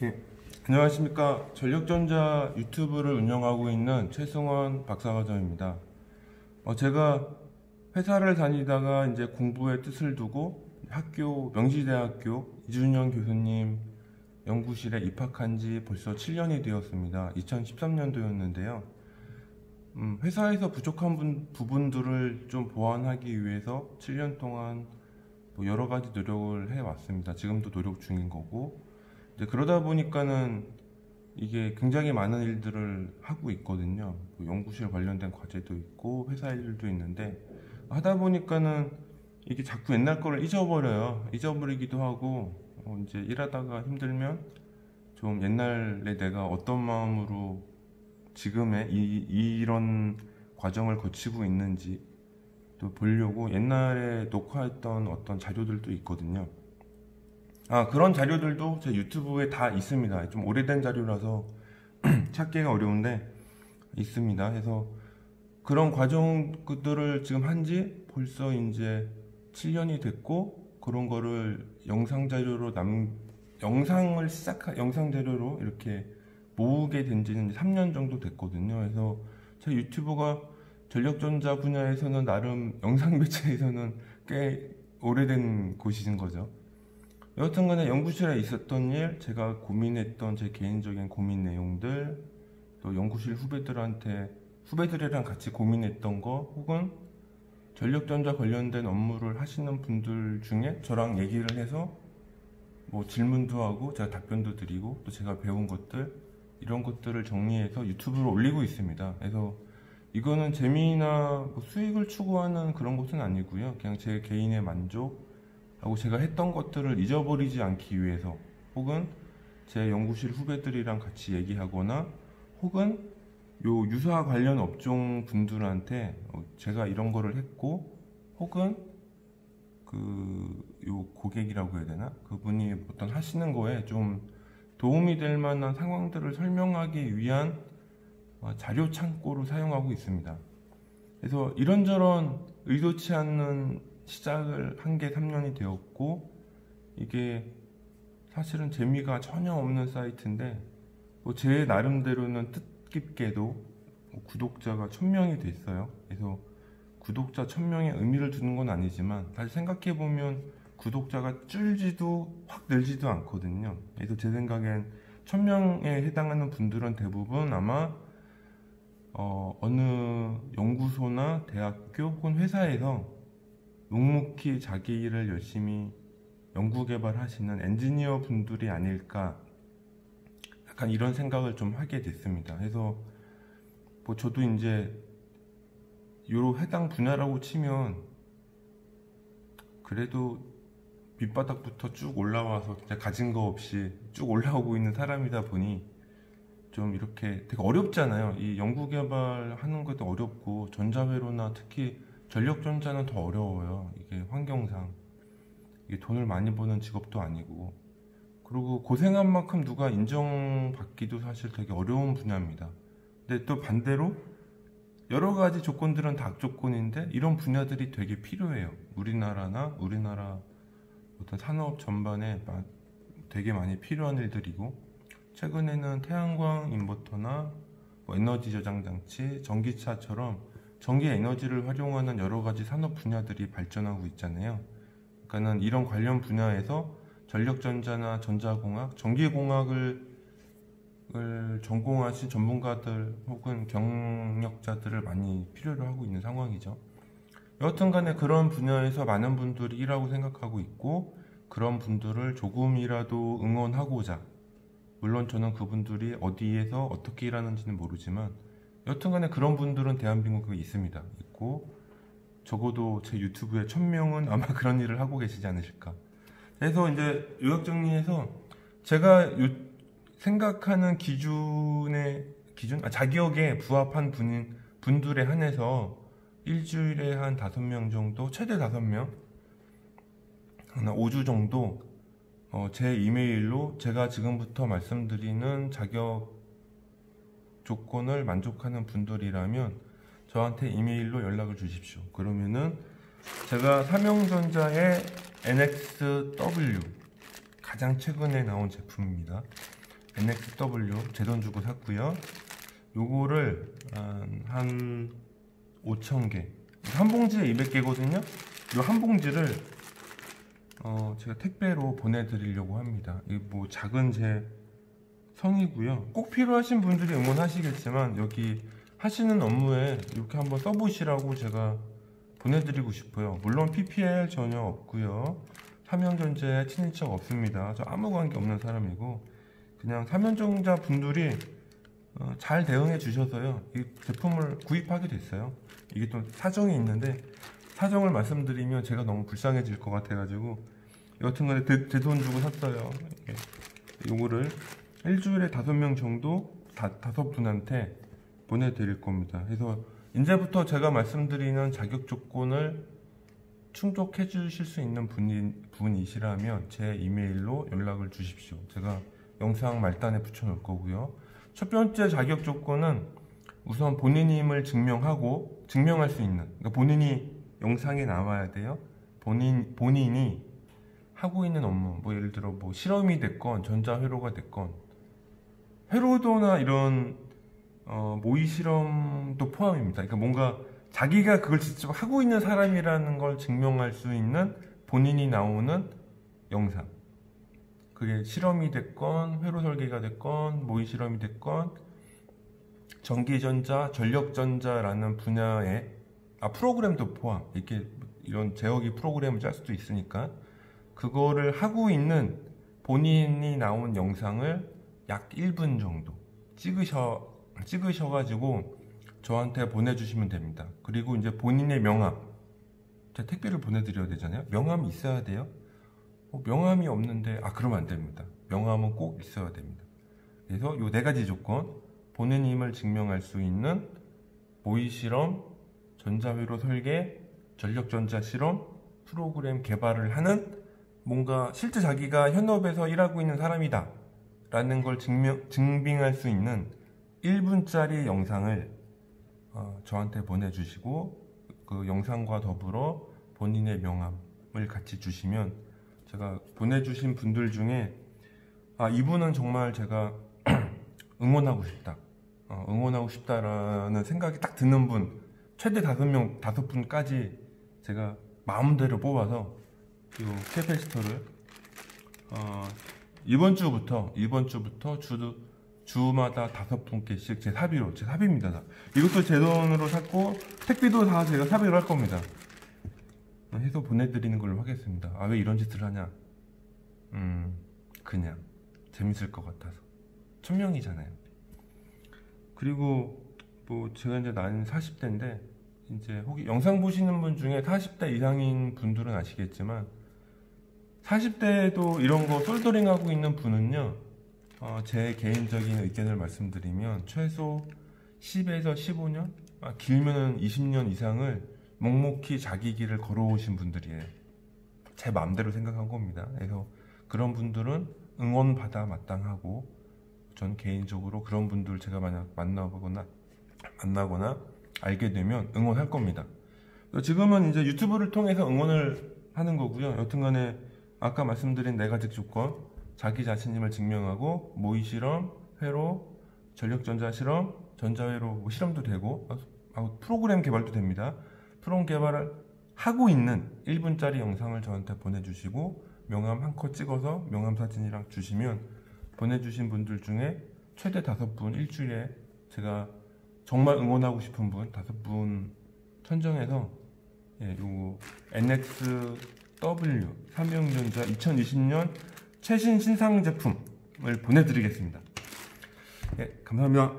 예, 안녕하십니까. 전력전자 유튜브를 운영하고 있는 최승원 박사과정입니다. 제가 회사를 다니다가 이제 공부에 뜻을 두고 명지대학교 이준영 교수님 연구실에 입학한 지 벌써 7년이 되었습니다. 2013년도였는데요. 회사에서 부족한 부분들을 좀 보완하기 위해서 7년 동안 여러 가지 노력을 해왔습니다. 지금도 노력 중인 거고, 그러다 보니까는 이게 굉장히 많은 일들을 하고 있거든요. 연구실 관련된 과제도 있고 회사 일도 있는데, 하다 보니까는 이게 자꾸 옛날 거를 잊어버리기도 하고, 이제 일하다가 힘들면 좀 옛날에 내가 어떤 마음으로 지금의 이런 과정을 거치고 있는지 또 보려고 옛날에 녹화했던 어떤 자료들도 있거든요. 그런 자료들도 제 유튜브에 다 있습니다. 좀 오래된 자료라서 찾기가 어려운데 있습니다. 그래서 그런 과정들을 지금 한지 벌써 이제 7년이 됐고, 그런 거를 영상 자료로 영상 자료로 이렇게 모으게 된 지는 3년 정도 됐거든요. 그래서 제 유튜브가 전력전자 분야에서는 나름 영상 매체에서는 꽤 오래된 곳인 거죠. 여하튼간에 연구실에 있었던 일, 제가 고민했던 제 개인적인 고민 내용들, 또 연구실 후배들이랑 같이 고민했던 거, 혹은 전력전자 관련된 업무를 하시는 분들 중에 저랑 얘기를 해서 질문도 하고 제가 답변도 드리고, 또 제가 배운 것들, 이런 것들을 정리해서 유튜브로 올리고 있습니다. 그래서 이거는 재미나 수익을 추구하는 그런 것은 아니고요. 그냥 제 개인의 만족 하고 제가 했던 것들을 잊어버리지 않기 위해서, 혹은 제 연구실 후배들이랑 같이 얘기하거나, 혹은 요 유사 관련 업종 분들한테 제가 이런 거를 했고, 혹은 요 고객이라고 해야 되나? 그분이 어떤 하시는 거에 좀 도움이 될 만한 상황들을 설명하기 위한 자료 창고로 사용하고 있습니다. 그래서 이런저런 의도치 않는 시작을 한 게 3년이 되었고, 이게 사실은 재미가 전혀 없는 사이트인데, 제 나름대로는 뜻깊게도 구독자가 1000명이 됐어요. 그래서 구독자 1000명에 의미를 두는 건 아니지만, 다시 생각해보면 구독자가 줄지도 확 늘지도 않거든요. 그래서 제 생각엔 1000명에 해당하는 분들은 대부분 아마 어느 연구소나 대학교 혹은 회사에서 묵묵히 자기 일을 열심히 연구개발하시는 엔지니어 분들이 아닐까, 약간 이런 생각을 좀 하게 됐습니다. 그래서 저도 이제 요 해당 분야라고 치면 그래도 밑바닥부터 쭉 올라와서 진짜 가진 거 없이 쭉 올라오고 있는 사람이다 보니 좀 이렇게 되게 어렵잖아요. 이 연구개발 하는 것도 어렵고, 전자회로나 특히 전력전자는 더 어려워요. 이게 환경상 이게 돈을 많이 버는 직업도 아니고, 그리고 고생한 만큼 누가 인정받기도 사실 되게 어려운 분야입니다. 근데 또 반대로 여러 가지 조건들은 다 악조건인데 이런 분야들이 되게 필요해요. 우리나라 어떤 산업 전반에 되게 많이 필요한 일들이고, 최근에는 태양광 인버터나 에너지 저장 장치, 전기차처럼 전기 에너지를 활용하는 여러 가지 산업 분야들이 발전하고 있잖아요. 그러니까는 이런 관련 분야에서 전력전자나 전자공학, 전기공학을 전공하신 전문가들 혹은 경력자들을 많이 필요로 하고 있는 상황이죠. 여하튼 간에 그런 분야에서 많은 분들이 일하고 생각하고 있고, 그런 분들을 조금이라도 응원하고자, 물론 저는 그분들이 어디에서 어떻게 일하는지는 모르지만 여튼간에 그런 분들은 대한민국에 있습니다. 있고, 적어도 제 유튜브에 1000명은 아마 그런 일을 하고 계시지 않으실까. 그래서 이제 요약 정리해서 제가 생각하는 자격에 부합한 분들에 한해서 일주일에 한 5명 정도, 최대 5명, 한 5주 정도 제 이메일로 제가 지금부터 말씀드리는 자격 조건을 만족하는 분들이라면 저한테 이메일로 연락을 주십시오. 그러면은 제가 삼성전자의 NXW, 가장 최근에 나온 제품입니다. NXW 제 돈 주고 샀고요. 요거를 한 5,000개, 한 봉지에 200개거든요. 요 한 봉지를 제가 택배로 보내드리려고 합니다. 이게 뭐 작은 제 성이고요. 꼭 필요하신 분들이 응원하시겠지만 여기 하시는 업무에 이렇게 한번 써보시라고 제가 보내드리고 싶어요. 물론 PPL 전혀 없고요. 삼형전자에 친인척 없습니다. 저 아무 관계 없는 사람이고 그냥 삼형전자 분들이 잘 대응해 주셔서요, 이 제품을 구입하게 됐어요. 이게 또 사정이 있는데 사정을 말씀드리면 제가 너무 불쌍해질 것 같아가지고 여튼간에 제 돈 주고 샀어요. 요거를 일주일에 5명 정도 5분한테 보내드릴 겁니다. 그래서 이제부터 제가 말씀드리는 자격 조건을 충족해 주실 수 있는 분이시라면 제 이메일로 연락을 주십시오. 제가 영상 말단에 붙여 놓을 거고요. 첫 번째 자격 조건은 우선 본인임을 증명할 수 있는, 그러니까 본인이 영상에 나와야 돼요. 본인이 하고 있는 업무, 뭐 예를 들어 뭐 실험이 됐건 전자회로가 됐건, 회로도나 이런 모의 실험도 포함입니다. 그러니까 뭔가 자기가 그걸 직접 하고 있는 사람이라는 걸 증명할 수 있는 본인이 나오는 영상, 그게 실험이 됐건 회로 설계가 됐건 모의 실험이 됐건 전기전자, 전력전자라는 분야의 프로그램도 포함, 이렇게 이런 제어기 프로그램을 짤 수도 있으니까 그거를 하고 있는 본인이 나온 영상을 약 1분 정도 찍으셔가지고 저한테 보내주시면 됩니다. 그리고 이제 본인의 명함, 제가 택배를 보내드려야 되잖아요. 명함이 있어야 돼요. 명함이 없는데 그러면 안 됩니다. 명함은 꼭 있어야 됩니다. 그래서 요 4가지 조건, 본인임을 증명할 수 있는 모의 실험, 전자회로 설계, 전력전자 실험, 프로그램 개발을 하는, 뭔가 실제 자기가 현업에서 일하고 있는 사람이다 라는 걸 증빙할 수 있는 1분짜리 영상을 저한테 보내주시고, 그 영상과 더불어 본인의 명함을 같이 주시면 제가 보내주신 분들 중에 이분은 정말 제가 응원하고 싶다라는 생각이 딱 드는 분, 최대 5분까지 제가 마음대로 뽑아서 이 캐패시터를 이번 주부터 주마다 5분께씩 제 사비입니다. 이것도 제 돈으로 샀고 택배도 다 제가 사비로 할 겁니다. 해서 보내드리는 걸로 하겠습니다. 왜 이런 짓을 하냐? 그냥 재밌을 것 같아서. 1000명이잖아요. 그리고 뭐 제가 이제 나이는 40대인데 이제 혹시 영상 보시는 분 중에 40대 이상인 분들은 아시겠지만 40대에도 이런 거 솔더링 하고 있는 분은요, 제 개인적인 의견을 말씀드리면 최소 10에서 15년, 길면은 20년 이상을 묵묵히 자기 길을 걸어오신 분들이에요. 제 마음대로 생각한 겁니다. 그래서 그런 분들은 응원받아 마땅하고, 전 개인적으로 그런 분들 제가 만약 만나거나 알게 되면 응원할 겁니다. 지금은 이제 유튜브를 통해서 응원을 하는 거고요. 여튼간에 아까 말씀드린 4가지 조건, 자기 자신임을 증명하고 모의 실험, 회로, 전력전자 실험, 전자회로 뭐 실험도 되고 프로그램 개발도 됩니다. 프로그램 개발을 하고 있는 1분짜리 영상을 저한테 보내주시고 명함 한 컷 찍어서 명함 사진이랑 주시면, 보내주신 분들 중에 최대 5분, 일주일에 제가 정말 응원하고 싶은 분 5분 선정해서 요 NXW 삼형전자 2020년 최신 신상 제품을 보내드리겠습니다. 감사합니다.